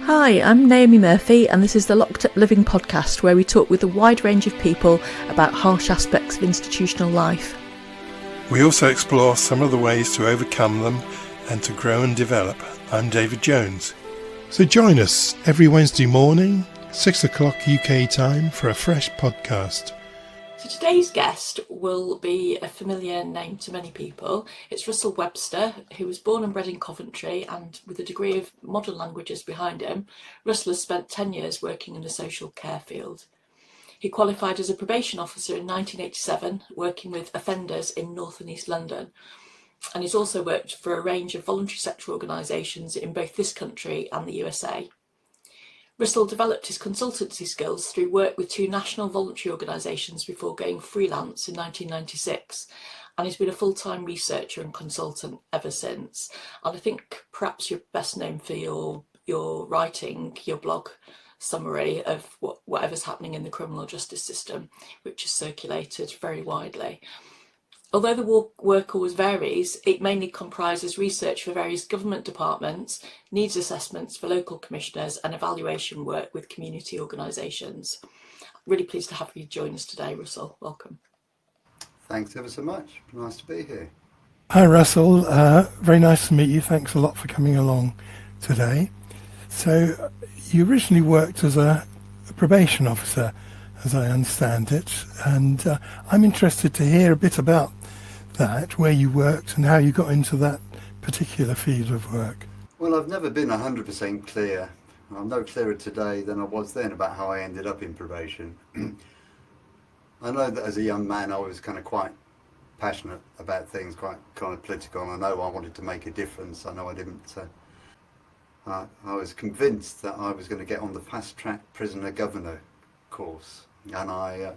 Hi, I'm Naomi Murphy and this is the Locked Up Living podcast where we talk with a wide range of people about harsh aspects of institutional life. We also explore some of the ways to overcome them and to grow and develop. I'm David Jones. So join us every Wednesday morning, 6 o'clock UK time, for a fresh podcast. So today's guest will be a familiar name to many people. It's Russell Webster, who was born and bred in Coventry, and with a degree of modern languages behind him, Russell has spent 10 years working in the social care field. He qualified as a probation officer in 1987, working with offenders in North and East London. And he's also worked for a range of voluntary sector organisations in both this country and the USA. Russell developed his consultancy skills through work with two national voluntary organisations before going freelance in 1996, and he's been a full-time researcher and consultant ever since. And I think perhaps you're best known for your writing, your blog summary of whatever's happening in the criminal justice system, which is circulated very widely. Although the work always varies, it mainly comprises research for various government departments, needs assessments for local commissioners, and evaluation work with community organisations. Really pleased to have you join us today, Russell. Welcome. Thanks ever so much. Nice to be here. Hi Russell, very nice to meet you. Thanks a lot for coming along today. So you originally worked as a probation officer, as I understand it, and I'm interested to hear a bit about that, where you worked and how you got into that particular field of work. Well, I've never been 100% clear. I'm no clearer today than I was then about how I ended up in probation. I know that as a young man I was kind of quite passionate about things, quite kind of political, and I know I wanted to make a difference. I know I didn't. I was convinced that I was going to get on the fast-track prisoner governor course, and I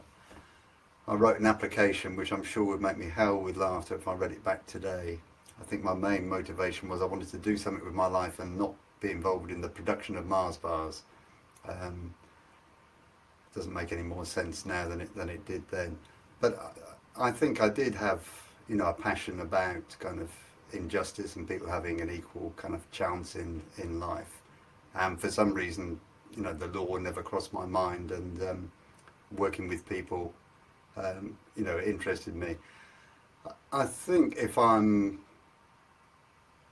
wrote an application which I'm sure would make me hell with laughter if I read it back today. I think my main motivation was I wanted to do something with my life and not be involved in the production of Mars bars. It doesn't make any more sense now than it did then. But I think I did have, a passion about kind of injustice and people having an equal kind of chance in life. And for some reason, the law never crossed my mind, and working with people interested me. I think if I'm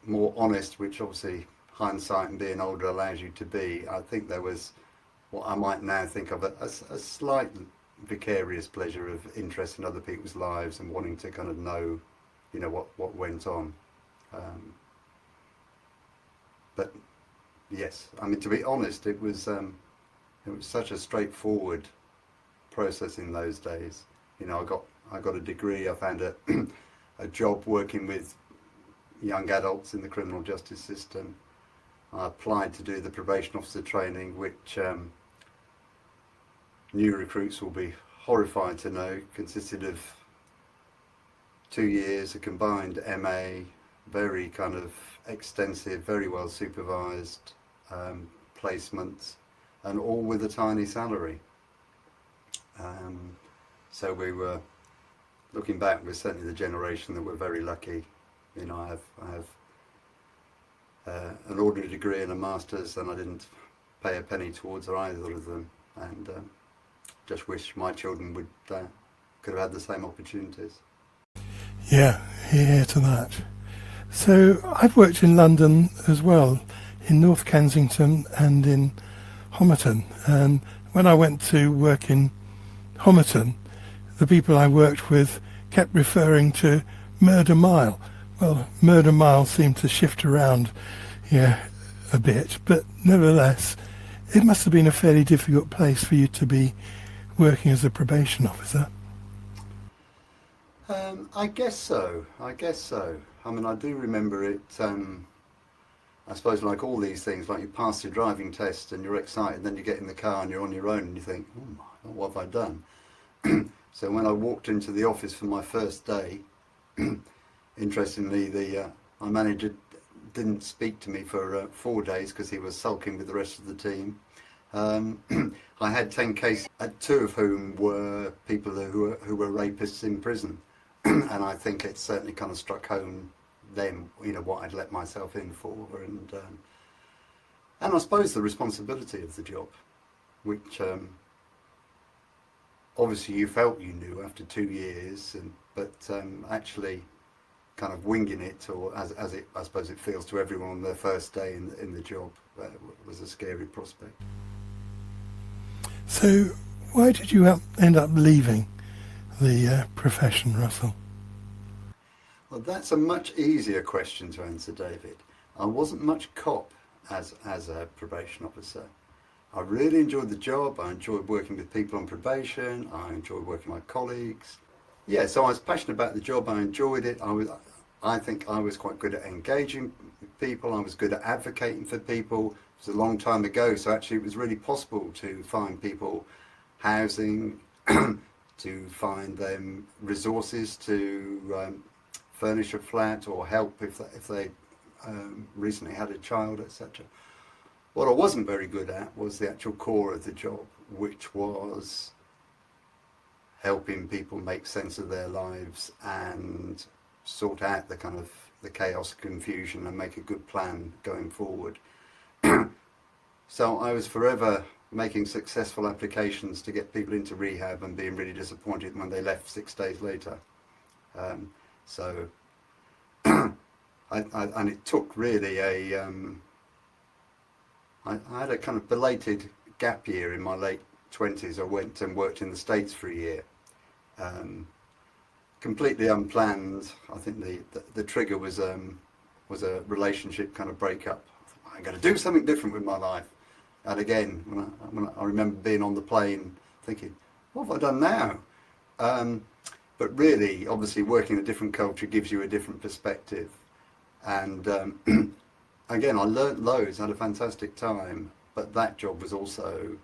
more honest, which obviously hindsight and being older allows you to be, I think there was what I might now think of a slight vicarious pleasure of interest in other people's lives and wanting to kind of know, what went on. But yes, I mean, to be honest, it was such a straightforward process in those days. I got a degree. I found a job working with young adults in the criminal justice system. I applied to do the probation officer training, which new recruits will be horrified to know consisted of 2 years, a combined MA, very kind of extensive, very well supervised placements, and all with a tiny salary. So we were, looking back, we're certainly the generation that were very lucky. I have an ordinary degree and a master's, and I didn't pay a penny towards either of them, and just wish my children could have had the same opportunities. Yeah, hear to that. So I've worked in London as well, in North Kensington and in Homerton, and when I went to work in Homerton, the people I worked with kept referring to Murder Mile. Well, Murder Mile seemed to shift around a bit, but nevertheless, it must have been a fairly difficult place for you to be working as a probation officer. I guess so. I mean, I do remember it, I suppose like all these things, like you pass your driving test and you're excited, then you get in the car and you're on your own and you think, oh my God, what have I done? So when I walked into the office for my first day, interestingly, my manager didn't speak to me for 4 days because he was sulking with the rest of the team. I had 10 cases, 2 of whom were people who were rapists in prison. And I think it certainly kind of struck home then, what I'd let myself in for. And and I suppose the responsibility of the job, which obviously you felt you knew after 2 years, but actually kind of winging it, or as it, I suppose it feels to everyone on their first day in the job, was a scary prospect. So why did you end up leaving the profession, Russell? Well, that's a much easier question to answer, David. I wasn't much cop as a probation officer. I really enjoyed the job. I enjoyed working with people on probation. I enjoyed working with my colleagues. Yeah, so I was passionate about the job. I enjoyed it. I think I was quite good at engaging with people. I was good at advocating for people. It was a long time ago, so actually it was really possible to find people housing, to find them resources to furnish a flat or help if they recently had a child, etc. What I wasn't very good at was the actual core of the job, which was helping people make sense of their lives and sort out the kind of the chaos, confusion, and make a good plan going forward. So I was forever making successful applications to get people into rehab and being really disappointed when they left 6 days later. So and it took really I had a kind of belated gap year in my late 20s. I went and worked in the States for a year. Completely unplanned. I think the trigger was a relationship kind of breakup. I'm going to do something different with my life. And again, when I remember being on the plane thinking, what have I done now? But really, obviously, working in a different culture gives you a different perspective. And again, I learnt loads, had a fantastic time, but that job was also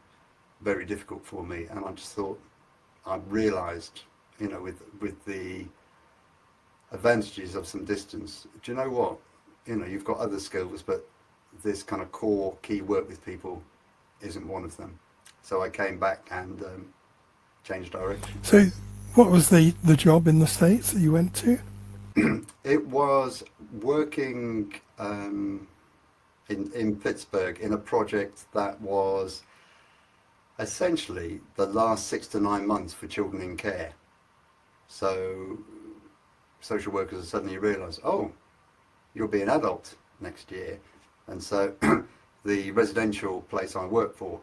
very difficult for me. And I just thought, I realised, you know, with the advantages of some distance, do you know what? You know, you've got other skills, but this kind of core key work with people isn't one of them. So I came back and changed direction. So what was the job in the States that you went to? It was working in Pittsburgh in a project that was essentially the last 6 to 9 months for children in care. So social workers suddenly realise, oh, you'll be an adult next year. And so the residential place I worked for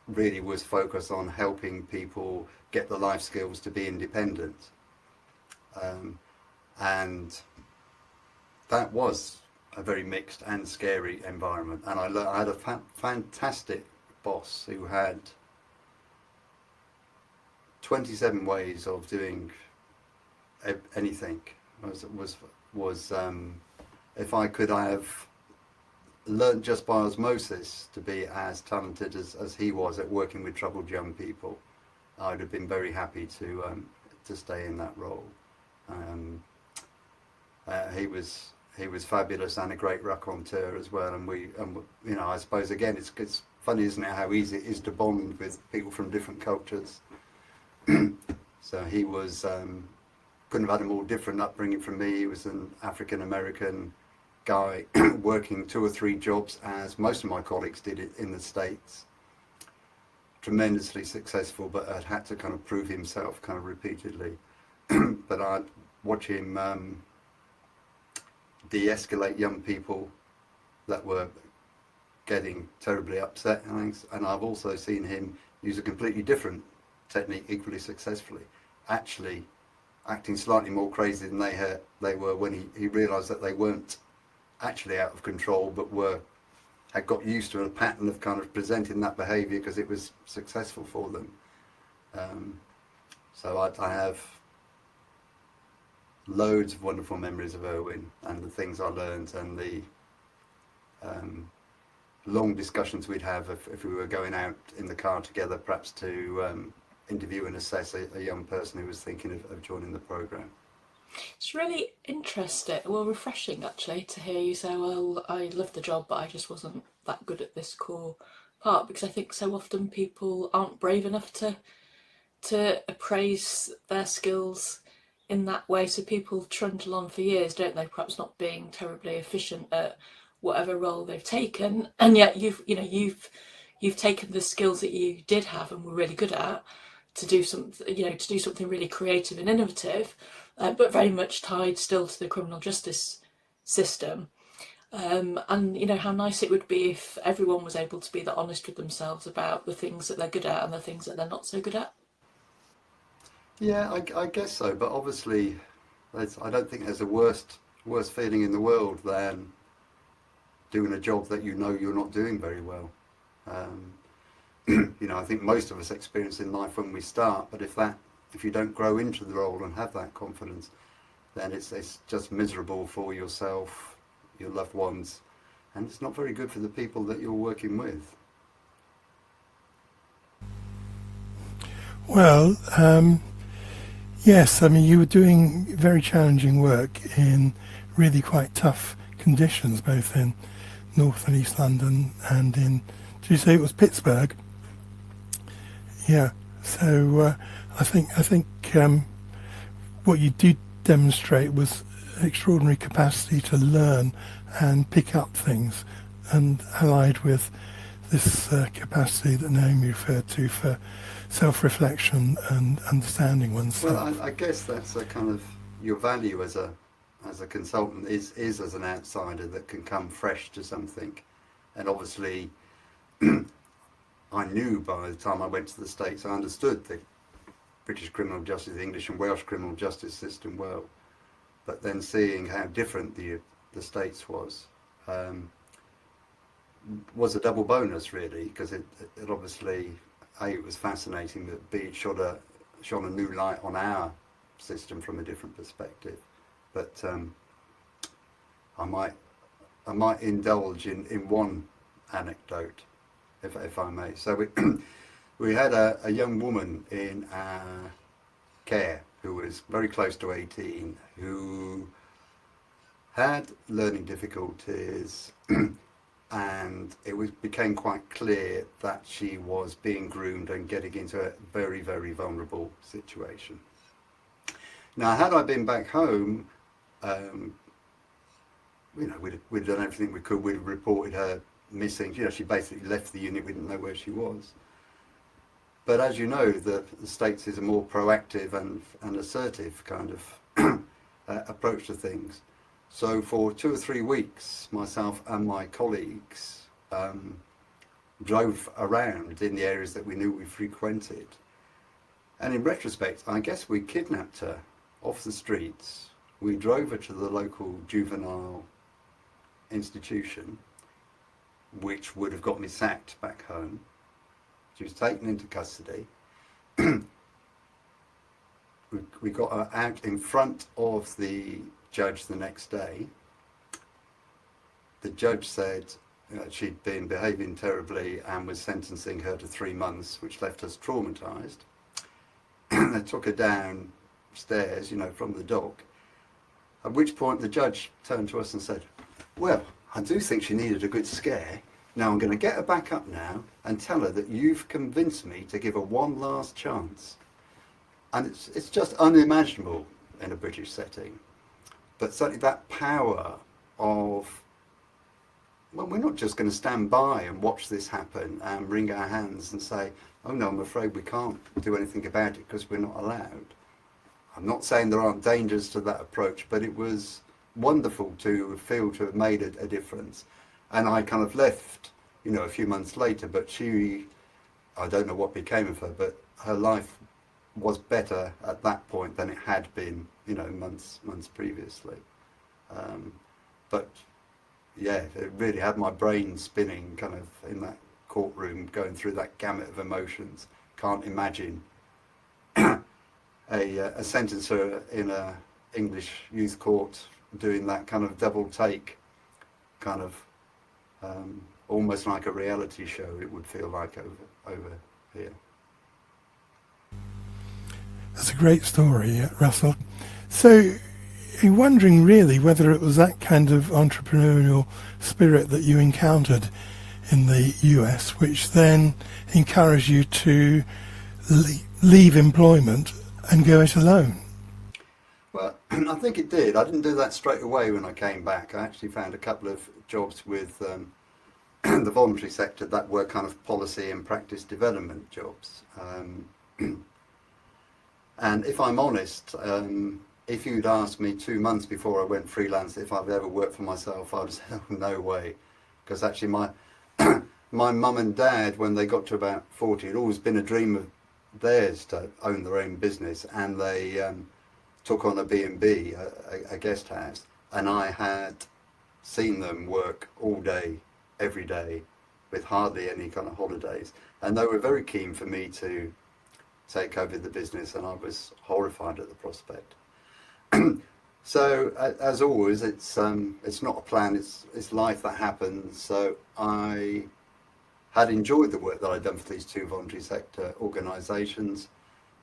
really was focused on helping people get the life skills to be independent. And that was a very mixed and scary environment. And I had a fantastic boss who had 27 ways of doing anything. If I could have learned just by osmosis to be as talented as he was at working with troubled young people, I would have been very happy to stay in that role. He was fabulous and a great raconteur as well. And you know, I suppose again, it's funny, isn't it, how easy it is to bond with people from different cultures. So he was couldn't have had a more different upbringing from me. He was an African American guy working 2 or 3 jobs, as most of my colleagues did it in the States. Tremendously successful, but had to kind of prove himself kind of repeatedly. But I'd watch him de-escalate young people that were getting terribly upset and things. And I've also seen him use a completely different technique equally successfully, actually acting slightly more crazy than they were when he realised that they weren't actually out of control, but had got used to a pattern of kind of presenting that behaviour because it was successful for them. So I have loads of wonderful memories of Erwin and the things I learned, and the long discussions we'd have if we were going out in the car together, perhaps to interview and assess a young person who was thinking of joining the programme. It's really interesting, well, refreshing actually, to hear you say, well, I loved the job, but I just wasn't that good at this core part, because I think so often people aren't brave enough to appraise their skills in that way. So people trundle on for years, don't they, perhaps not being terribly efficient at whatever role they've taken, and yet you've taken the skills that you did have and were really good at to do something really creative and innovative, but very much tied still to the criminal justice system. And how nice it would be if everyone was able to be that honest with themselves about the things that they're good at and the things that they're not so good at. Yeah, I guess so. But obviously, I don't think there's a worse feeling in the world than doing a job that you know you're not doing very well. I think most of us experience in life when we start, but if you don't grow into the role and have that confidence, then it's just miserable for yourself, your loved ones, and it's not very good for the people that you're working with. Well, yes, I mean, you were doing very challenging work in really quite tough conditions, both in North and East London and in, did you say it was Pittsburgh? Yeah, so I think what you did demonstrate was extraordinary capacity to learn and pick up things, and allied with this capacity that Naomi referred to for self-reflection and understanding oneself. Well, I guess that's a kind of your value as a consultant is as an outsider that can come fresh to something, and obviously I knew by the time I went to the States, I understood the British criminal justice, the English and Welsh criminal justice system well, but then seeing how different the States was a double bonus, really, because it obviously, A, it was fascinating, but B, it shone a new light on our system from a different perspective. But I might indulge in one anecdote, if I may. So we had a young woman in our care who was very close to 18, who had learning difficulties, and it became quite clear that she was being groomed and getting into a very, very vulnerable situation. Now, had I been back home, we'd done everything we could. We'd reported her missing. She basically left the unit. We didn't know where she was. But as you know, the States is a more proactive and assertive kind of approach to things. So for 2 or 3 weeks, myself and my colleagues drove around in the areas that we knew we frequented. And in retrospect, I guess we kidnapped her off the streets. We drove her to the local juvenile institution, which would have got me sacked back home. She was taken into custody. We got her out in front of the judge the next day. The judge said she'd been behaving terribly and was sentencing her to 3 months, which left us traumatised. They took her downstairs, from the dock, at which point the judge turned to us and said, well, I do think she needed a good scare. Now I'm going to get her back up now and tell her that you've convinced me to give her one last chance. And it's just unimaginable in a British setting. But certainly that power of, well, we're not just going to stand by and watch this happen and wring our hands and say, oh no, I'm afraid we can't do anything about it because we're not allowed. I'm not saying there aren't dangers to that approach, but it was wonderful to feel to have made a difference. And I kind of left, a few months later, but I don't know what became of her, but her life was better at that point than it had been, months previously. But yeah, it really had my brain spinning kind of in that courtroom, going through that gamut of emotions. Can't imagine a sentencer in a English youth court doing that kind of double take, kind of almost like a reality show. It would feel like over here. That's a great story, Russell. So you're wondering really whether it was that kind of entrepreneurial spirit that you encountered in the US, which then encouraged you to leave employment and go it alone. Well, I think it did. I didn't do that straight away when I came back. I actually found a couple of jobs with the voluntary sector that were kind of policy and practice development jobs. And if I'm honest, if you'd asked me 2 months before I went freelance if I've ever worked for myself, I'd have said, oh, no way. Because actually my mum and dad, when they got to about 40, it had always been a dream of theirs to own their own business, and they took on a B&B, a guest house, and I had seen them work all day, every day, with hardly any kind of holidays, and they were very keen for me to take over the business, and I was horrified at the prospect. So as always, it's not a plan, it's life that happens. So I had enjoyed the work that I'd done for these two voluntary sector organisations.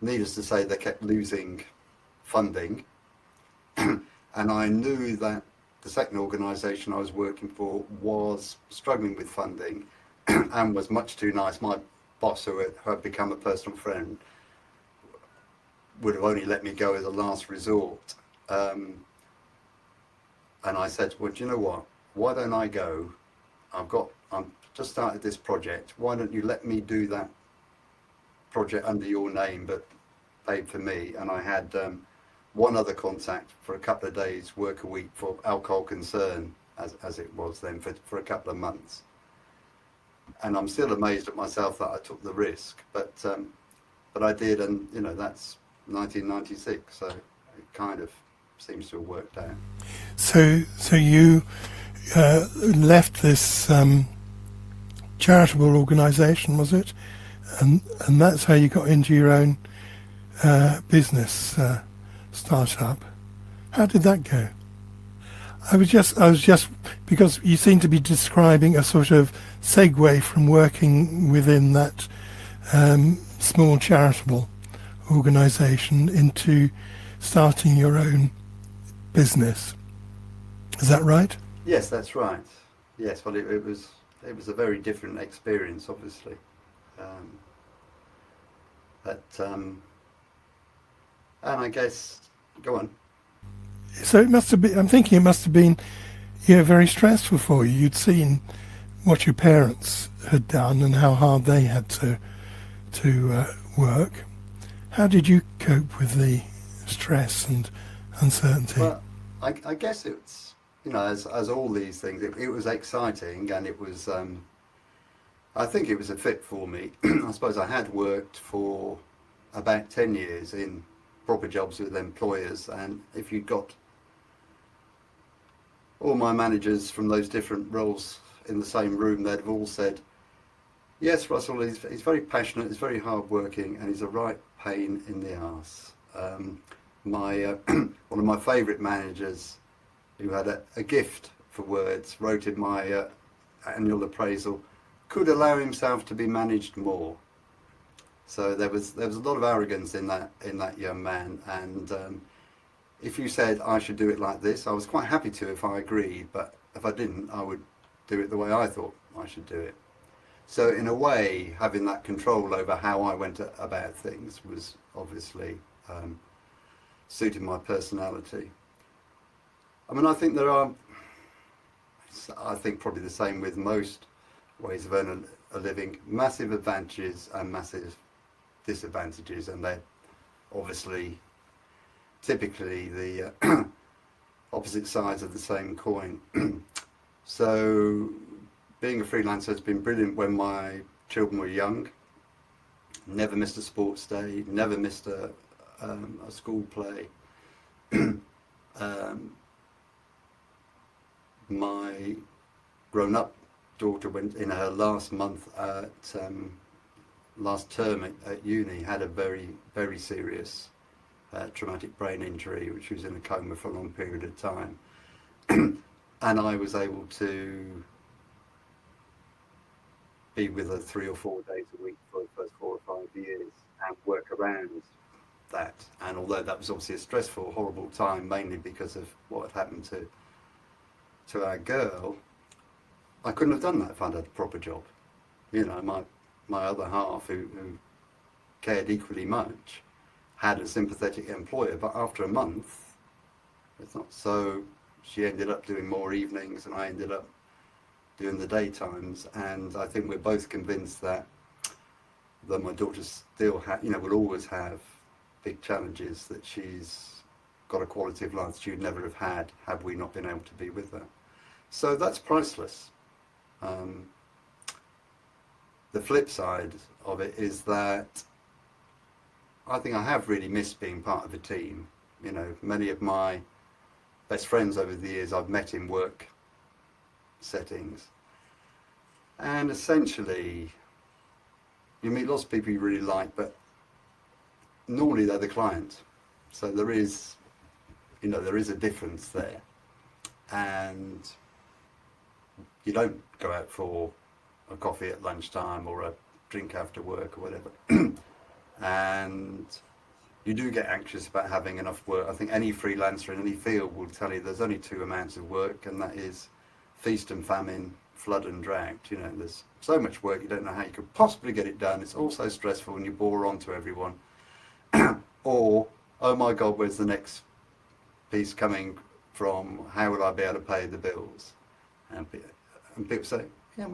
Needless to say, they kept losing funding, and I knew that the second organisation I was working for was struggling with funding and was much too nice. My boss, who had become a personal friend, would have only let me go as a last resort. And I said, well, do you know what? Why don't I go? I'm just started this project. Why don't you let me do that project under your name, but paid for me? And I had one other contact for a couple of days, work a week for alcohol concern, as it was then, for a couple of months. And I'm still amazed at myself that I took the risk, but I did, and you know, that's 1996, so it kind of seems to have worked out. So you left this charitable organisation, was it? And that's how you got into your own business startup. How did that go? I was just because you seem to be describing a sort of segue from working within that small charitable organisation into starting your own business. Is that right? Yes, that's right. Yes, well, it was a very different experience, obviously. And I guess, go on. So it must have been. I'm thinking it must have been, very stressful for you. You'd seen what your parents had done and how hard they had to work. How did you cope with the stress and uncertainty? Well, I guess it's, as all these things, it was exciting, and it was, I think it was a fit for me. I suppose I had worked for about 10 years in proper jobs with employers, and if you'd got all my managers from those different roles in the same room, they'd have all said, yes, Russell, he's very passionate, he's very hard-working, and he's a right pain in the arse. One of my favourite managers, who had a gift for words, wrote in my annual appraisal, could allow himself to be managed more. So there was a lot of arrogance in that young man, and if you said I should do it like this, I was quite happy to if I agreed, but if I didn't, I would do it the way I thought I should do it. So in a way, having that control over how I went about things was obviously suited my personality. I mean, I think probably the same with most ways of earning a living, massive advantages and massive disadvantages, and they're obviously typically the opposite sides of the same coin. So being a freelancer has been brilliant when my children were young. Never missed a sports day, never missed a school play. My grown-up daughter went in her last month at last term at uni, had a very, very serious traumatic brain injury, which was in a coma for a long period of time. And I was able to be with her 3 or 4 days a week for the first 4 or 5 years and work around that. And although that was obviously a stressful, horrible time, mainly because of what had happened to our girl, I couldn't have done that if I'd had a proper job. My other half, who cared equally much, had a sympathetic employer, but after a month, It's not. So she ended up doing more evenings, and I ended up doing the daytimes. And I think we're both convinced that my daughter still will always have big challenges that she's got a quality of life she'd never have had we not been able to be with her. So that's priceless. The flip side of it is that I think I have really missed being part of a team. You know, many of my best friends over the years I've met in work settings, and essentially you meet lots of people you really like, but normally they're the client. So there is a difference there, and you don't go out for a coffee at lunchtime or a drink after work or whatever. And you do get anxious about having enough work. I think any freelancer in any field will tell you there's only two amounts of work, and that is feast and famine, flood and drought. You know, there's so much work you don't know how you could possibly get it done. It's also stressful and you bore on to everyone. Or, oh my God, where's the next piece coming from? How will I be able to pay the bills? And people say, yeah,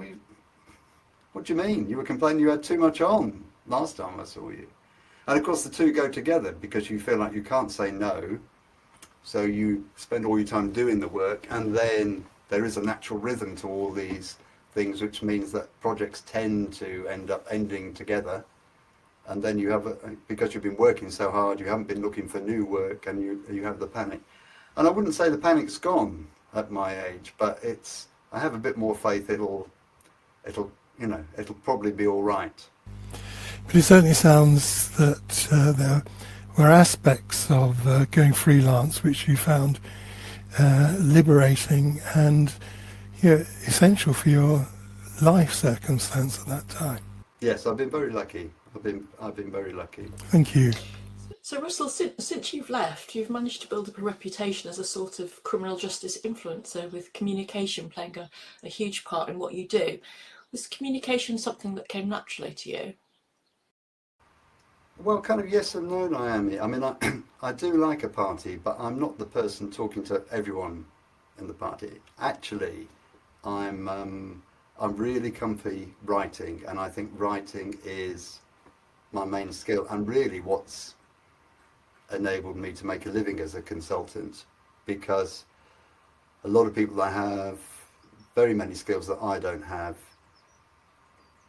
what do you mean? You were complaining you had too much on last time I saw you. And of course the two go together, because you feel like you can't say no, so you spend all your time doing the work, and then there is a natural rhythm to all these things, which means that projects tend to end up ending together. And then you have, because you've been working so hard, you haven't been looking for new work, and you have the panic. And I wouldn't say the panic's gone at my age, but I have a bit more faith it'll probably be all right. But it certainly sounds that there were aspects of going freelance which you found liberating and essential for your life circumstance at that time. Yes, I've been very lucky. I've been very lucky. Thank you. So Russell, since you've left, you've managed to build up a reputation as a sort of criminal justice influencer, with communication playing a huge part in what you do. Was communication something that came naturally to you? Well, kind of yes and no, Naomi. I mean, I do like a party, but I'm not the person talking to everyone in the party. Actually, I'm really comfy writing, and I think writing is my main skill, and really what's enabled me to make a living as a consultant, because a lot of people that have very many skills that I don't have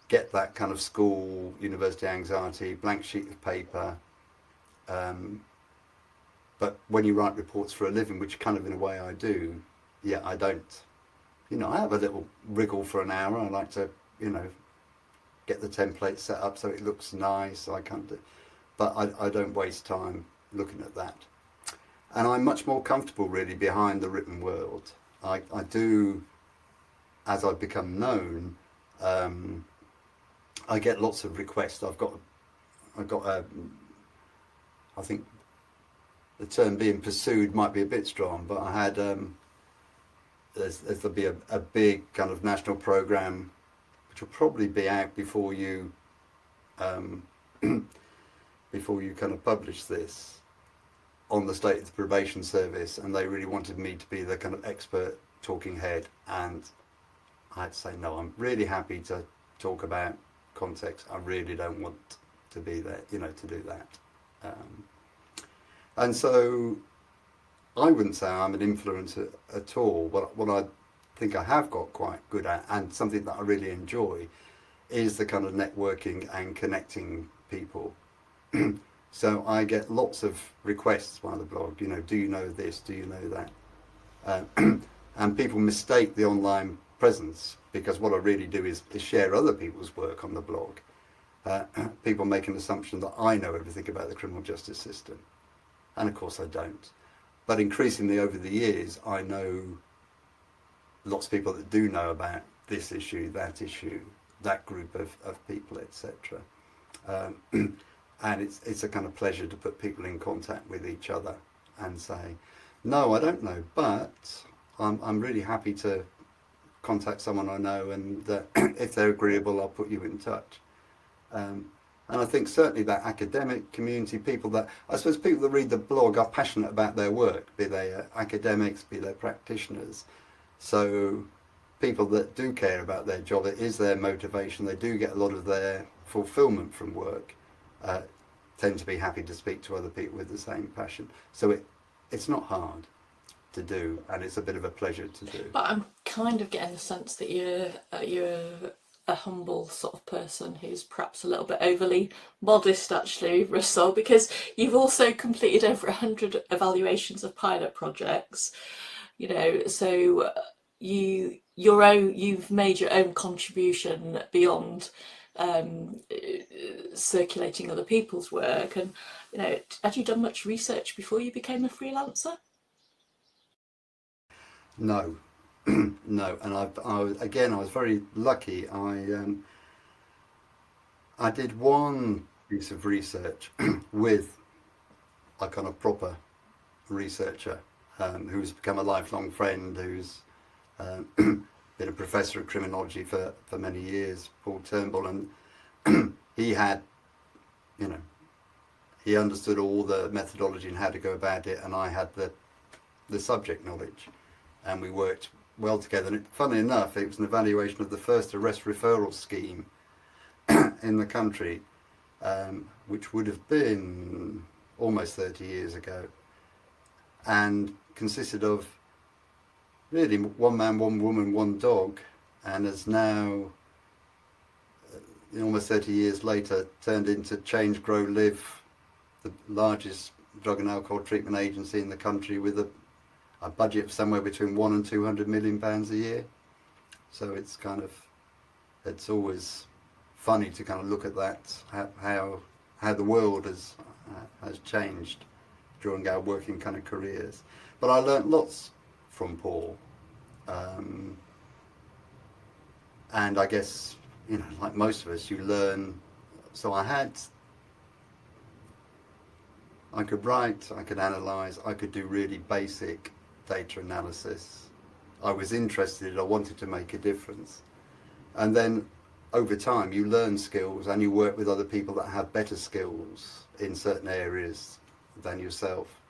get that kind of school, university anxiety, blank sheet of paper. But when you write reports for a living, which kind of in a way I do, I don't. I have a little wriggle for an hour. I like to, get the template set up so it looks nice. I can't do, but I don't waste time looking at that. And I'm much more comfortable really behind the written world. I do, as I've become known, I get lots of requests. I've got I think the term being pursued might be a bit strong, but I had, there'll be a big kind of national programme, which will probably be out before you, before you kind of publish this, on the state of the probation service, and they really wanted me to be the kind of expert talking head, and I had to say no, I'm really happy to talk about context. I really don't want to be there, to do that. And so I wouldn't say I'm an influencer at all. What I think I have got quite good at, and something that I really enjoy, is the kind of networking and connecting people. So I get lots of requests via the blog, do you know this, do you know that? And people mistake the online presence, because what I really do is share other people's work on the blog. People make an assumption that I know everything about the criminal justice system, and of course I don't. But increasingly over the years, I know lots of people that do know about this issue, that group of people, etc. And it's a kind of pleasure to put people in contact with each other and say, no, I don't know, but I'm really happy to contact someone I know, and if they're agreeable, I'll put you in touch. And And I think certainly that academic community, people that, I suppose people that read the blog are passionate about their work, be they academics, be they practitioners. So people that do care about their job, it is their motivation, they do get a lot of their fulfillment from work, tend to be happy to speak to other people with the same passion. So it's not hard to do, and it's a bit of a pleasure to do. But I'm kind of getting the sense that you're a humble sort of person who's perhaps a little bit overly modest, actually, Russell, because you've also completed over 100 evaluations of pilot projects. You know, so you've made your own contribution beyond circulating other people's work. And you know, had you done much research before you became a freelancer? No, no, and I was very lucky. I did one piece of research with a kind of proper researcher who's become a lifelong friend, who's been a professor of criminology for many years, Paul Turnbull, and he had, you know, he understood all the methodology and how to go about it, and I had the subject knowledge, and we worked well together. And funnily enough, it was an evaluation of the first arrest referral scheme in the country, which would have been almost 30 years ago, and consisted of really one man, one woman, one dog, and has now, almost 30 years later, turned into Change, Grow, Live, the largest drug and alcohol treatment agency in the country, with a budget of somewhere between £1 and £200 million a year. So it's kind of, it's always funny to kind of look at that, how the world has changed during our working kind of careers. But I learnt lots from Paul, and I guess, you know, like most of us, you learn. So I could write, I could analyse, I could do really basic data analysis. I was interested, I wanted to make a difference. And then over time you learn skills and you work with other people that have better skills in certain areas than yourself.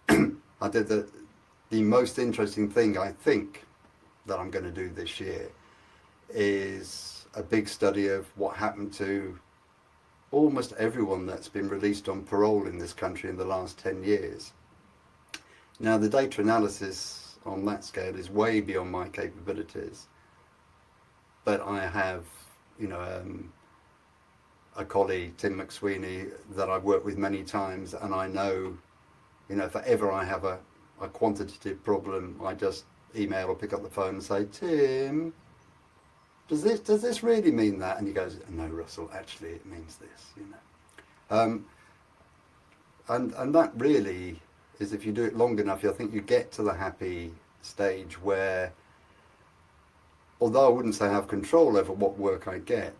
I did the most interesting thing, I think, that I'm going to do this year is a big study of what happened to almost everyone that's been released on parole in this country in the last 10 years. Now, the data analysis on that scale is way beyond my capabilities, but I have, you know, a colleague, Tim McSweeney, that I've worked with many times, and I know, you know, if ever I have a quantitative problem, I just email or pick up the phone and say, Tim, does this really mean that? And he goes, no, Russell, actually it means this, you know. And that really is, if you do it long enough, I think you get to the happy stage where, although I wouldn't say I have control over what work I get,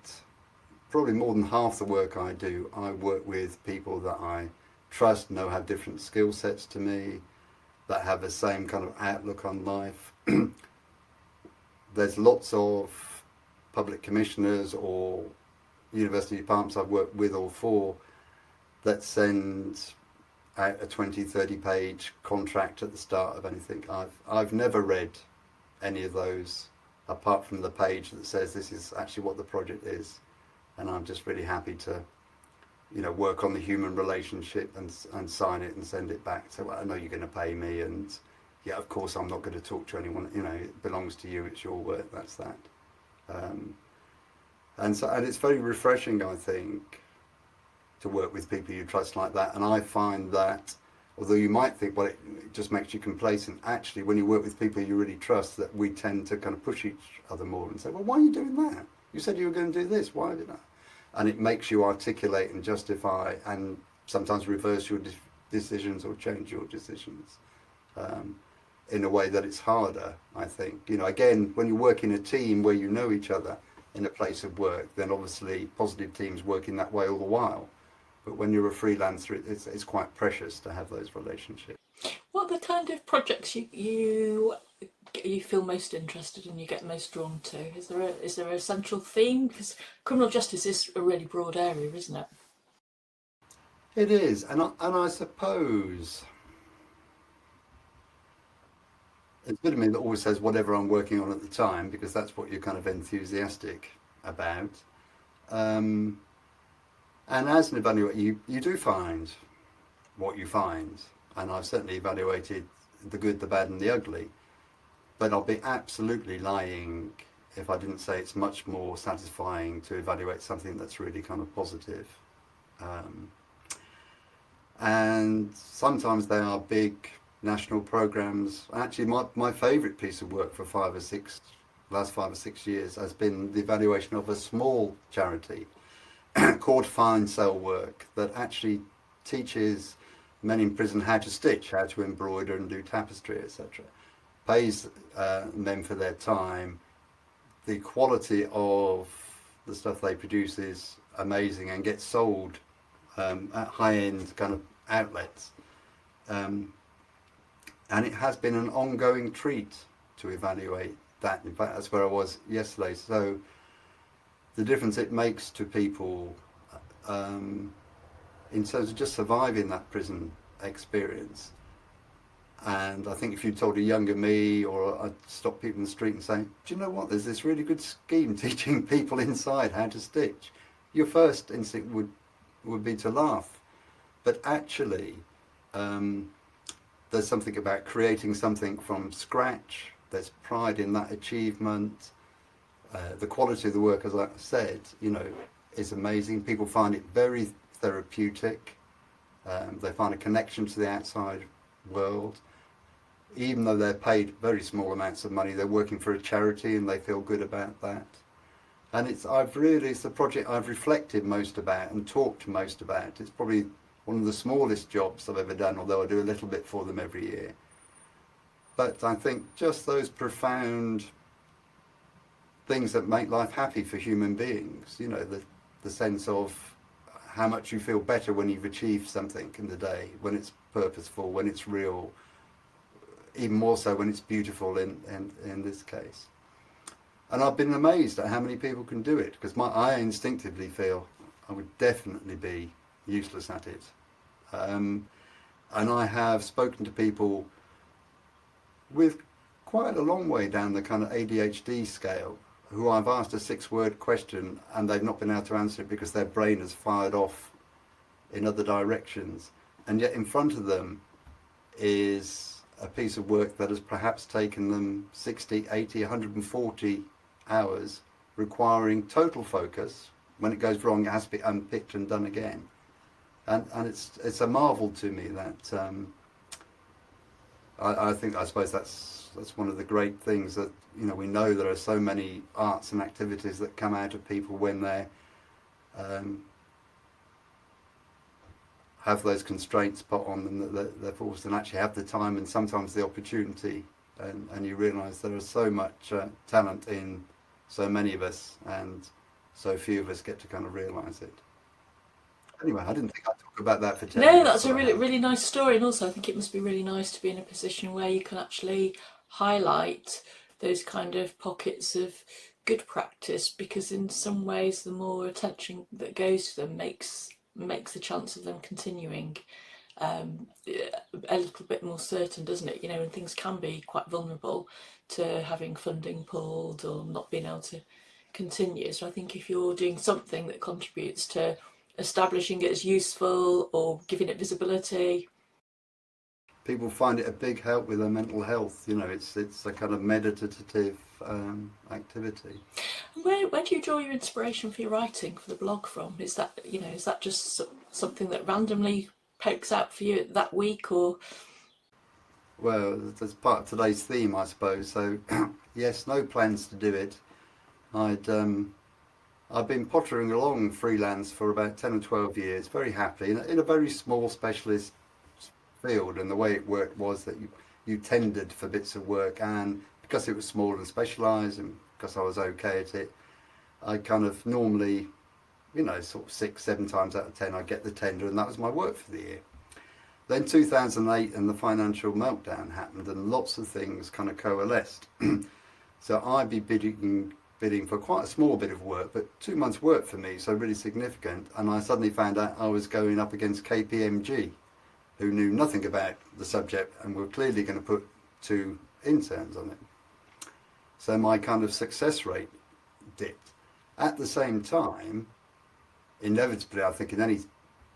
probably more than half the work I do, I work with people that I trust, know have different skill sets to me, that have the same kind of outlook on life. There's lots of public commissioners or university departments I've worked with or for that send out a 20-30 page contract at the start of anything. I've never read any of those apart from the page that says this is actually what the project is, and I'm just really happy to, you know, work on the human relationship and sign it and send it back. So, well, I know you're going to pay me, and yeah, of course I'm not going to talk to anyone, you know, it belongs to you, it's your work, that's that. And it's very refreshing, I think, to work with people you trust like that. And I find that, although you might think, well, it just makes you complacent, actually when you work with people you really trust, that we tend to kind of push each other more and say, well, why are you doing that? You said you were going to do this, why did I? And it makes you articulate and justify and sometimes reverse your decisions or change your decisions in a way that it's harder, I think. You know, again, when you work in a team where you know each other in a place of work, then obviously positive teams work in that way all the while. But when you're a freelancer, it's quite precious to have those relationships. What are the kind of projects you feel most interested in, you get most drawn to? Is there a central theme? Because criminal justice is a really broad area, isn't it? It is, and I suppose it's good of me that always says whatever I'm working on at the time, because that's what you're kind of enthusiastic about. Um, and as an evaluator, you do find what you find, and I've certainly evaluated the good, the bad, and the ugly. But I'll be absolutely lying if I didn't say it's much more satisfying to evaluate something that's really kind of positive. Um, and sometimes they are big national programs. Actually, my favourite piece of work for last 5 or 6 years has been the evaluation of a small charity called Fine Cell Work that actually teaches men in prison how to stitch, how to embroider and do tapestry, etc. Pays them for their time. The quality of the stuff they produce is amazing and gets sold at high-end kind of outlets. And it has been an ongoing treat to evaluate that. In fact, that's where I was yesterday. So the difference it makes to people in terms of just surviving that prison experience. And I think if you told a younger me, or I'd stop people in the street and say, do you know what, there's this really good scheme teaching people inside how to stitch. Your first instinct would be to laugh. But actually, there's something about creating something from scratch. There's pride in that achievement. The quality of the work, as I said, is amazing. People find it very therapeutic. They find a connection to the outside world. Even though they're paid very small amounts of money, they're working for a charity and they feel good about that. And it's the project I've reflected most about and talked most about. It's probably one of the smallest jobs I've ever done, although I do a little bit for them every year. But I think just those profound things that make life happy for human beings, the sense of how much you feel better when you've achieved something in the day, when it's purposeful, when it's real, even more so when it's beautiful in this case. And I've been amazed at how many people can do it, because I instinctively feel I would definitely be useless at it. And I have spoken to people with quite a long way down the kind of ADHD scale, who I've asked a 6-word question and they've not been able to answer it because their brain has fired off in other directions. And yet in front of them is a piece of work that has perhaps taken them 60, 80, 140 hours, requiring total focus. When it goes wrong, it has to be unpicked and done again. And it's a marvel to me that I suppose that's one of the great things that we know there are so many arts and activities that come out of people when they have those constraints put on them, that they're forced and actually have the time and sometimes the opportunity, and you realise there is so much talent in so many of us, and so few of us get to kind of realise it. Anyway, I didn't think I'd talk about that for 10 minutes. No, that's a really nice story, and also I think it must be really nice to be in a position where you can actually highlight those kind of pockets of good practice, because in some ways the more attention that goes to them makes the chance of them continuing a little bit more certain, doesn't it? And things can be quite vulnerable to having funding pulled or not being able to continue. So I think if you're doing something that contributes to establishing it as useful or giving it visibility, people find it a big help with their mental health. It's a kind of meditative activity. Where do you draw your inspiration for your writing for the blog from? Is that just something that randomly pokes out for you that week, or? Well, that's part of today's theme, I suppose. So yes, no plans to do it. I've been pottering along freelance for about 10 or 12 years, very happily, in a very small specialist field. And the way it worked was that you tendered for bits of work, and because it was small and specialised, and because I was okay at it, I kind of normally, sort of 6-7 times out of 10, I'd get the tender, and that was my work for the year. Then 2008 and the financial meltdown happened, and lots of things kind of coalesced. So I'd be bidding for quite a small bit of work, but 2 months work for me, so really significant. And I suddenly found out I was going up against KPMG, who knew nothing about the subject and were clearly going to put 2 interns on it. So my kind of success rate dipped. At the same time, inevitably, I think in any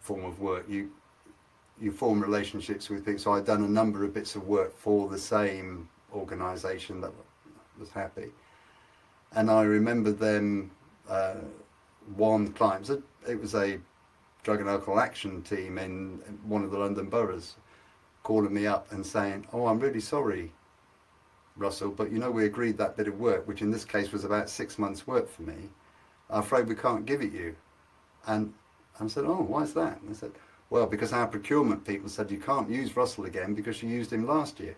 form of work, you form relationships with people. So I'd done a number of bits of work for the same organisation that was happy. And I remember them, one client, it was a drug and alcohol action team in one of the London boroughs, calling me up and saying, "Oh, I'm really sorry, Russell, but you know, we agreed that bit of work, which in this case was about 6 months work for me. I'm afraid we can't give it you." And I said, "Oh, why is that?" And they said, "Well, because our procurement people said you can't use Russell again because you used him last year."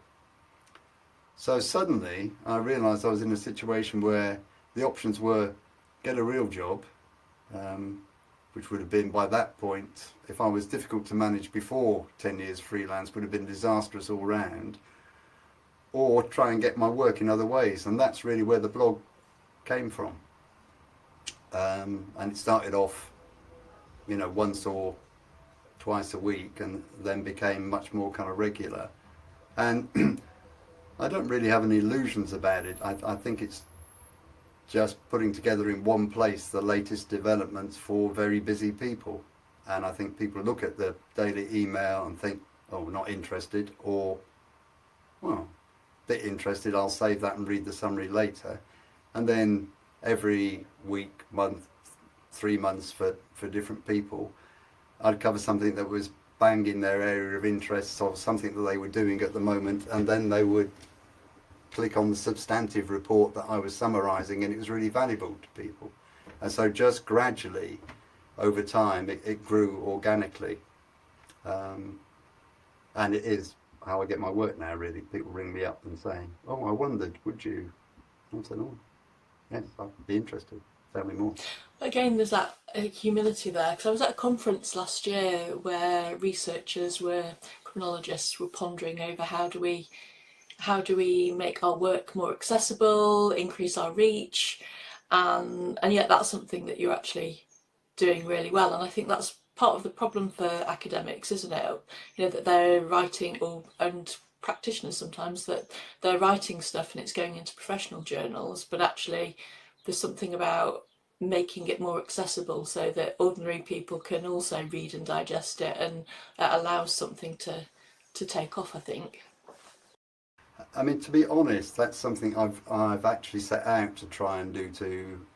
So suddenly I realised I was in a situation where the options were get a real job, which would have been by that point, if I was difficult to manage before 10 years freelance, would have been disastrous all round, or try and get my work in other ways. And that's really where the blog came from. And it started off, you know, once or twice a week, and then became much more kind of regular. And I don't really have any illusions about it. I think it's just putting together in one place the latest developments for very busy people. And I think people look at the daily email and think, "Oh, not interested," or, "Well, bit interested, I'll save that and read the summary later." And then every week, month, 3 months for different people, I'd cover something that was bang in their area of interest, or something that they were doing at the moment, and then they would click on the substantive report that I was summarising, and it was really valuable to people. And so just gradually, over time, it grew organically. And it is how I get my work now, really. People ring me up and saying, "Oh, I wondered, would you?" I said, "Oh, yes, I'd be interested. Tell me more." Again, there's that humility there, because I was at a conference last year where criminologists were pondering over how do we make our work more accessible, increase our reach, and yet that's something that you're actually doing really well. And I think that's part of the problem for academics, isn't it? You know, that they're writing, and practitioners sometimes, that they're writing stuff and it's going into professional journals, but actually there's something about making it more accessible so that ordinary people can also read and digest it, and that allows something to take off, I think. I mean, to be honest, that's something I've actually set out to try and do, to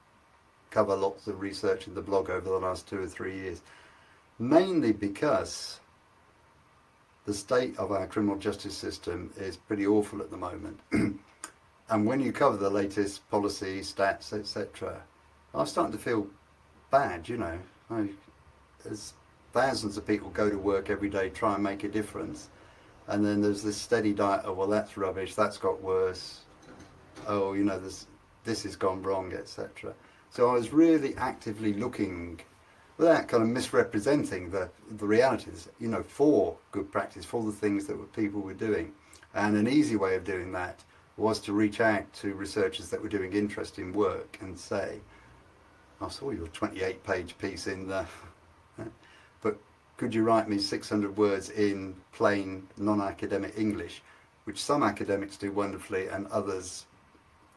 cover lots of research in the blog over the last 2 or 3 years, mainly because the state of our criminal justice system is pretty awful at the moment. And when you cover the latest policy, stats, etc., I'm starting to feel bad, you know. There's thousands of people go to work every day, try and make a difference. And then there's this steady diet of, "Well, that's rubbish, that's got worse. Oh, you know, this has gone wrong," etc. So I was really actively looking, without kind of misrepresenting the realities, you know, for good practice, for the things that people were doing. And an easy way of doing that was to reach out to researchers that were doing interesting work and say, "I saw your 28-page piece in the, but could you write me 600 words in plain non-academic English," which some academics do wonderfully and others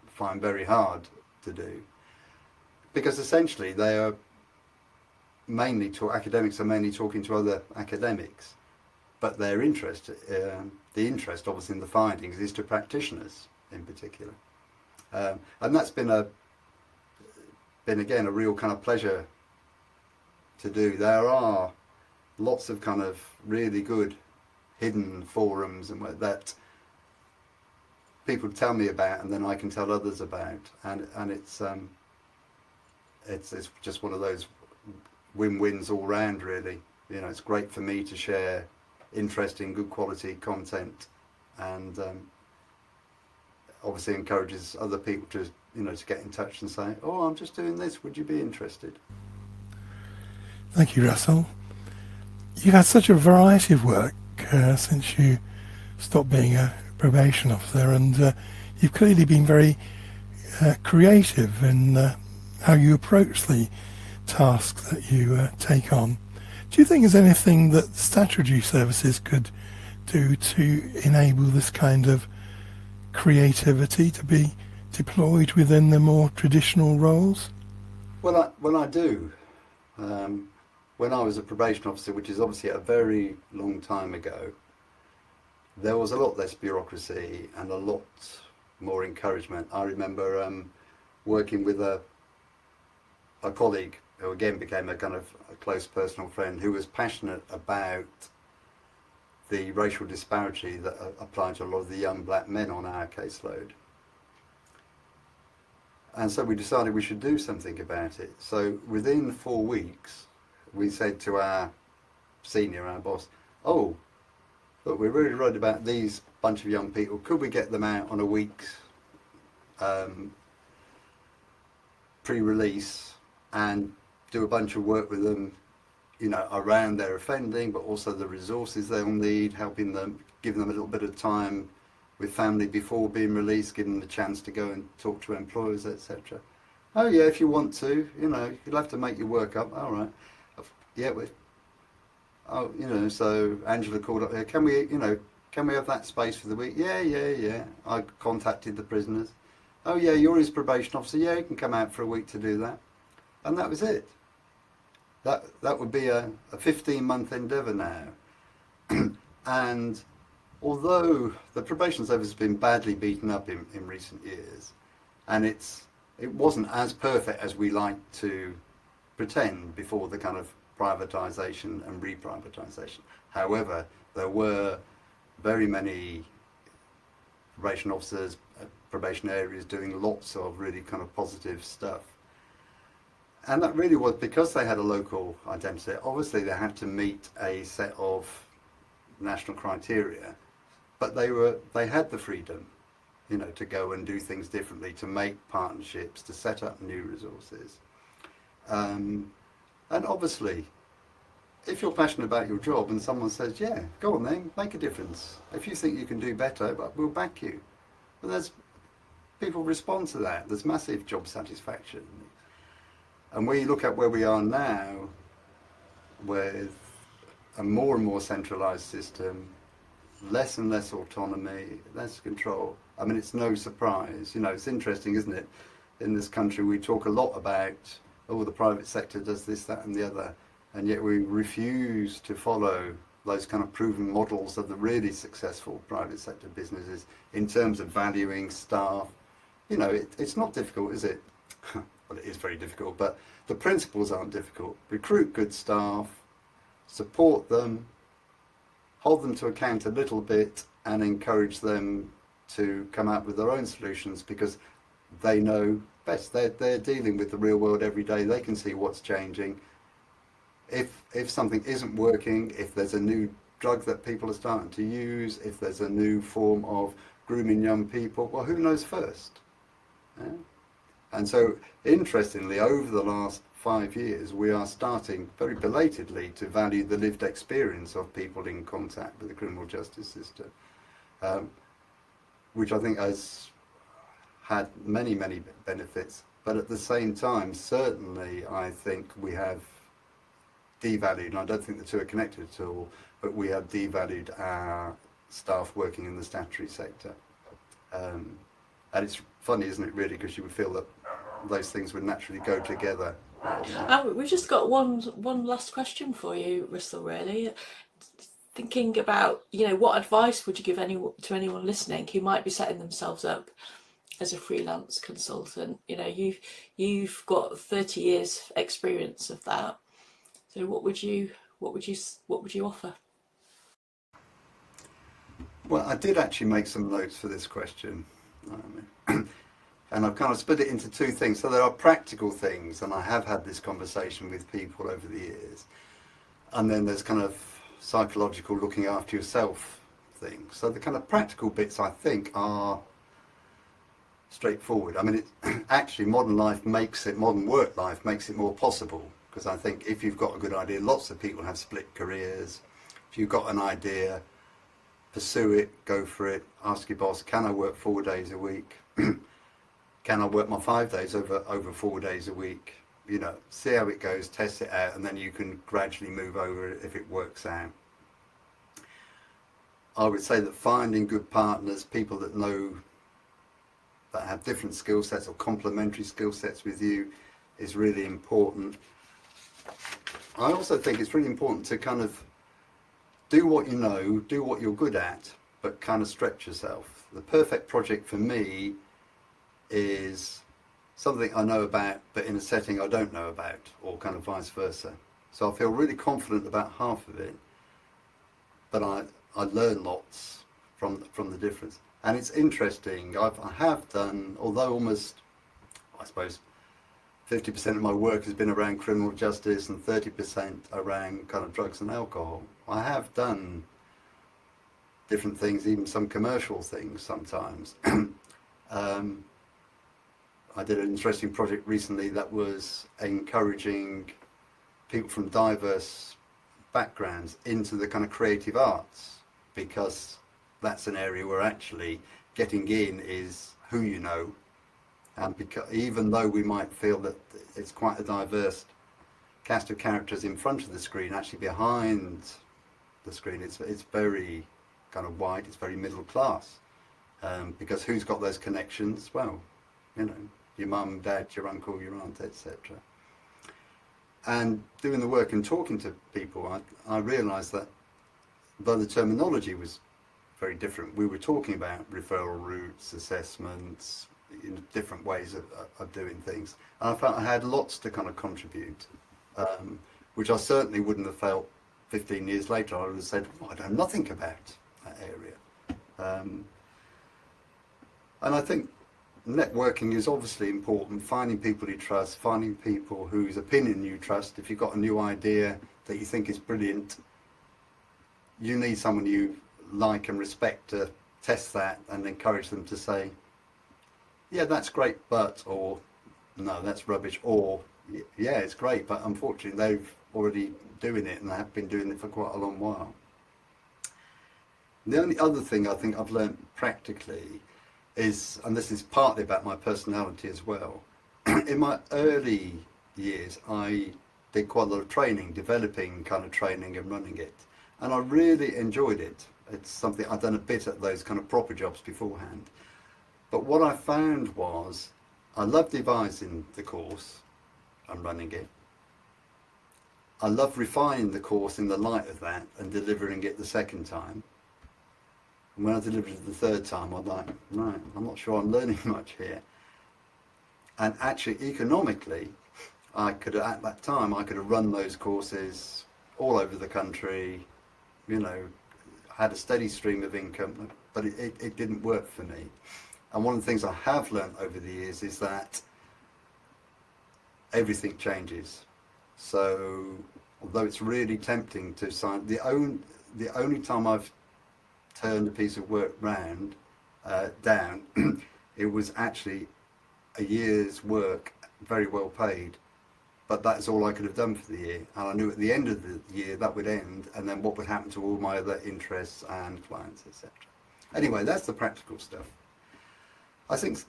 find very hard to do. Because essentially they are academics are mainly talking to other academics, but their interest, the interest obviously in the findings, is to practitioners in particular. And that's been again a real kind of pleasure to do. There are lots of kind of really good hidden forums and that people tell me about, and then I can tell others about, and it's just one of those win-wins all round, really. You know, it's great for me to share interesting, good quality content, and obviously encourages other people to, you know, to get in touch and say, "Oh, I'm just doing this, would you be interested?" Thank you, Russell. You've had such a variety of work since you stopped being a probation officer, and you've clearly been very creative in how you approach the tasks that you take on. Do you think there's anything that statutory services could do to enable this kind of creativity to be deployed within the more traditional roles? Well, I do. When I was a probation officer, which is obviously a very long time ago, there was a lot less bureaucracy and a lot more encouragement. I remember working with a colleague who again became a kind of a close personal friend, who was passionate about the racial disparity that applied to a lot of the young black men on our caseload. And so we decided we should do something about it. So within 4 weeks, we said to our senior, our boss, oh, look, we're really worried about these bunch of young people. Could we get them out on a week's pre-release and do a bunch of work with them, you know, around their offending, but also the resources they'll need, helping them, giving them a little bit of time with family before being released, giving them the chance to go and talk to employers, etc. Oh yeah, if you want to, you know, you'll have to make your work up. All right. Yeah, oh, you know, so Angela called up here, can we have that space for the week? Yeah. I contacted the prisoners. Oh yeah, you're his probation officer. Yeah, you can come out for a week to do that. And that was it. That would be a 15-month endeavour now. And although the probation service has been badly beaten up in recent years, and it wasn't as perfect as we like to pretend before the kind of privatisation and reprivatisation. However, there were very many probation officers, probation areas doing lots of really kind of positive stuff. And that really was because they had a local identity. Obviously they had to meet a set of national criteria, but they had the freedom, you know, to go and do things differently, to make partnerships, to set up new resources. And obviously, if you're passionate about your job and someone says, yeah, go on then, make a difference. If you think you can do better, we'll back you. And people respond to that. There's massive job satisfaction. And when you look at where we are now, with a more and more centralised system, less and less autonomy, less control, I mean, it's no surprise. You know, it's interesting, isn't it? In this country, we talk a lot about, oh, the private sector does this, that and the other, and yet we refuse to follow those kind of proven models of the really successful private sector businesses in terms of valuing staff. You know, it's not difficult, is it? Well, it is very difficult, but the principles aren't difficult. Recruit good staff, support them, hold them to account a little bit, and encourage them to come up with their own solutions because they know best. They're dealing with the real world every day. They can see what's changing. If something isn't working, if there's a new drug that people are starting to use, if there's a new form of grooming young people, well, who knows first? Yeah? And so, interestingly, over the last 5 years, we are starting very belatedly to value the lived experience of people in contact with the criminal justice system, which I think has had many, many benefits. But at the same time, certainly, I think we have devalued, and I don't think the two are connected at all, but we have devalued our staff working in the statutory sector. And it's funny, isn't it, really, because you would feel that those things would naturally go together. We've just got one last question for you, Russell, really. Thinking about, you know, what advice would you give to anyone listening who might be setting themselves up as a freelance consultant? You know, you've got 30 years experience of that. So what would you offer? Well, I did actually make some notes for this question. And I've kind of split it into two things. So there are practical things, and I have had this conversation with people over the years. And then there's kind of psychological looking after yourself things. So the kind of practical bits, I think, are straightforward. I mean, actually modern work life makes it more possible. Because I think if you've got a good idea, lots of people have split careers. If you've got an idea, pursue it, go for it, ask your boss, can I work 4 days a week? can I work my 5 days over 4 days a week? You know, see how it goes, test it out, and then you can gradually move over if it works out. I would say that finding good partners, people that know, that have different skill sets or complementary skill sets with you, is really important. I also think it's really important to kind of do what you know, do what you're good at, but kind of stretch yourself. The perfect project for me is something I know about, but in a setting I don't know about, or kind of vice versa. So I feel really confident about half of it, but I learn lots from the difference. And it's interesting, I have done, although almost, I suppose, 50% of my work has been around criminal justice and 30% around kind of drugs and alcohol. I have done different things, even some commercial things sometimes. I did an interesting project recently that was encouraging people from diverse backgrounds into the kind of creative arts, because that's an area where actually getting in is who you know. And because, even though we might feel that it's quite a diverse cast of characters in front of the screen, actually behind the screen it's very kind of wide, it's very middle class. Because who's got those connections? Well, you know, your mum, dad, your uncle, your aunt, etc. And doing the work and talking to people, I realised that though the terminology was very different, we were talking about referral routes, assessments, different ways of doing things. And I felt I had lots to kind of contribute, which I certainly wouldn't have felt 15 years later. I would have said, oh, I know nothing about that area. And I think networking is obviously important, finding people you trust, finding people whose opinion you trust. If you've got a new idea that you think is brilliant, you need someone you like and respect to test that and encourage them to say, yeah, that's great, but, or no, that's rubbish, or yeah, it's great, but unfortunately they've already doing it and they have been doing it for quite a long while. The only other thing I think I've learned practically is, and this is partly about my personality as well, in my early years I did quite a lot of training, developing kind of training and running it, and I really enjoyed it. It's something I've done a bit at those kind of proper jobs beforehand. But what I found was I loved devising the course and running it. I love refining the course in the light of that and delivering it the second time. And when I delivered it the third time, I'm like, right, I'm not sure I'm learning much here. And actually, economically, at that time, I could have run those courses all over the country, you know, had a steady stream of income, but it didn't work for me. And one of the things I have learned over the years is that everything changes. So although it's really tempting to sign, the only time I've turned a piece of work down, it was actually a year's work, very well paid, but that's all I could have done for the year. And I knew at the end of the year that would end, and then what would happen to all my other interests and clients, etc. Anyway, that's the practical stuff. I think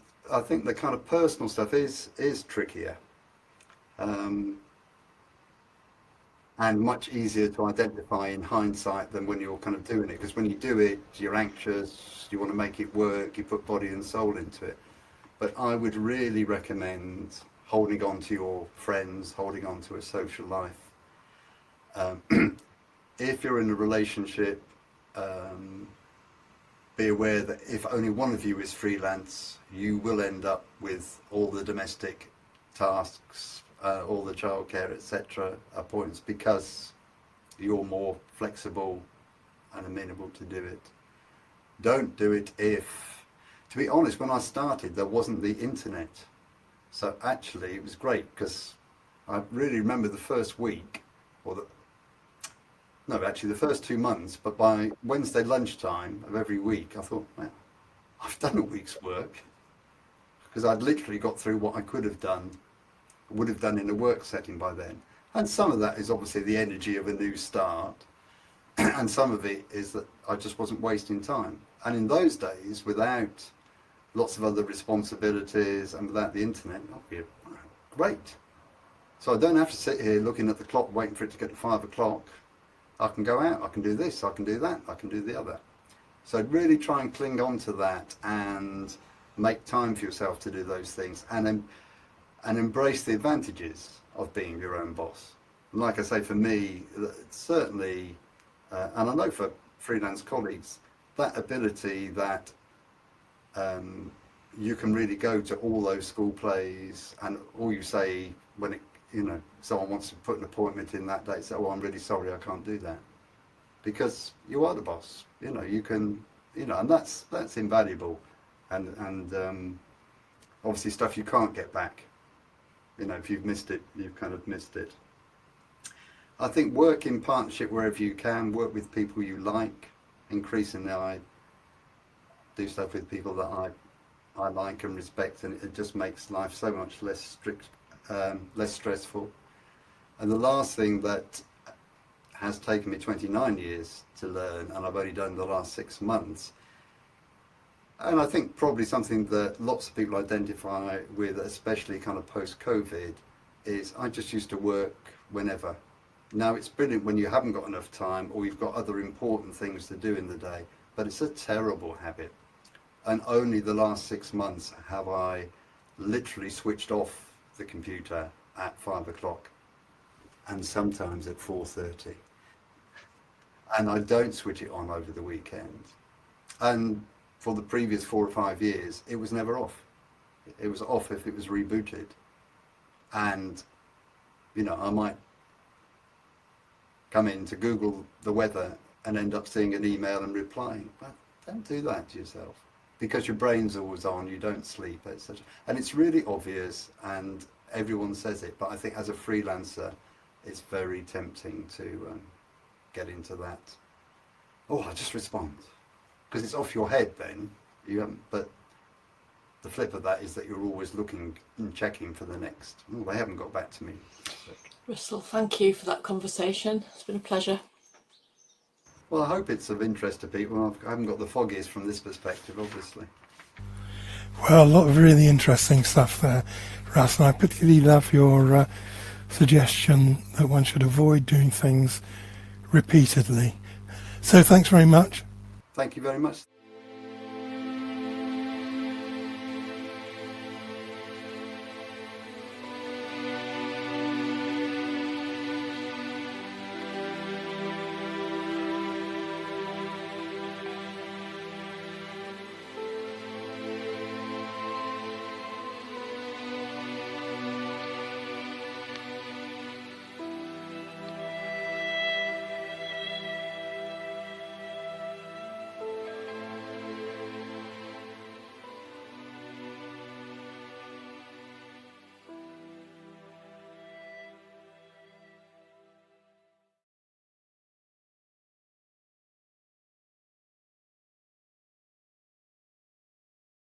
the kind of personal stuff is trickier, and much easier to identify in hindsight than when you're kind of doing it. Because when you do it, you're anxious, you want to make it work, you put body and soul into it. But I would really recommend holding on to your friends, holding on to a social life. If you're in a relationship, be aware that if only one of you is freelance, you will end up with all the domestic tasks, all the childcare, etc. appointments, because you're more flexible and amenable to do it. Don't do it if, to be honest, when I started, there wasn't the internet. So actually it was great, because I really remember the first week, the first 2 months, but by Wednesday lunchtime of every week, I thought, well, I've done a week's work, because I'd literally got through what I would have done in a work setting by then. And some of that is obviously the energy of a new start, and some of it is that I just wasn't wasting time. And in those days, without lots of other responsibilities, and without the internet, that would be great. So I don't have to sit here looking at the clock, waiting for it to get to 5 o'clock. I can go out, I can do this, I can do that, I can do the other. So really try and cling on to that and make time for yourself to do those things, and embrace the advantages of being your own boss. And like I say, for me, certainly, and I know for freelance colleagues, that ability that you can really go to all those school plays, and all you say when it, someone wants to put an appointment in that day, say, oh, I'm really sorry, I can't do that. Because you are the boss, you can, and that's invaluable. And obviously stuff you can't get back. If you've missed it, you've kind of missed it. I think work in partnership wherever you can, work with people you like. Increasingly, I do stuff with people that I like and respect, and it just makes life so much less strict, less stressful. And the last thing that has taken me 29 years to learn, and I've only done the last 6 months, and I think probably something that lots of people identify with, especially kind of post-COVID, is I just used to work whenever. Now, it's brilliant when you haven't got enough time or you've got other important things to do in the day, but it's a terrible habit. And only the last 6 months have I literally switched off the computer at 5 o'clock, and sometimes at 4:30. And I don't switch it on over the weekend. And for the previous 4 or 5 years, it was never off. It was off if it was rebooted. And, I might come in to Google the weather and end up seeing an email and replying. But don't do that to yourself, because your brain's always on, you don't sleep, etc. And it's really obvious, and everyone says it, but I think as a freelancer, it's very tempting to get into that. Oh, I'll just respond. Because it's off your head then. But the flip of that is that you're always looking and checking for the next. Oh, they haven't got back to me. Russell, thank you for that conversation. It's been a pleasure. Well, I hope it's of interest to people. I haven't got the foggiest from this perspective, obviously. Well, a lot of really interesting stuff there, Russ, and I particularly love your suggestion that one should avoid doing things repeatedly. So thanks very much. Thank you very much.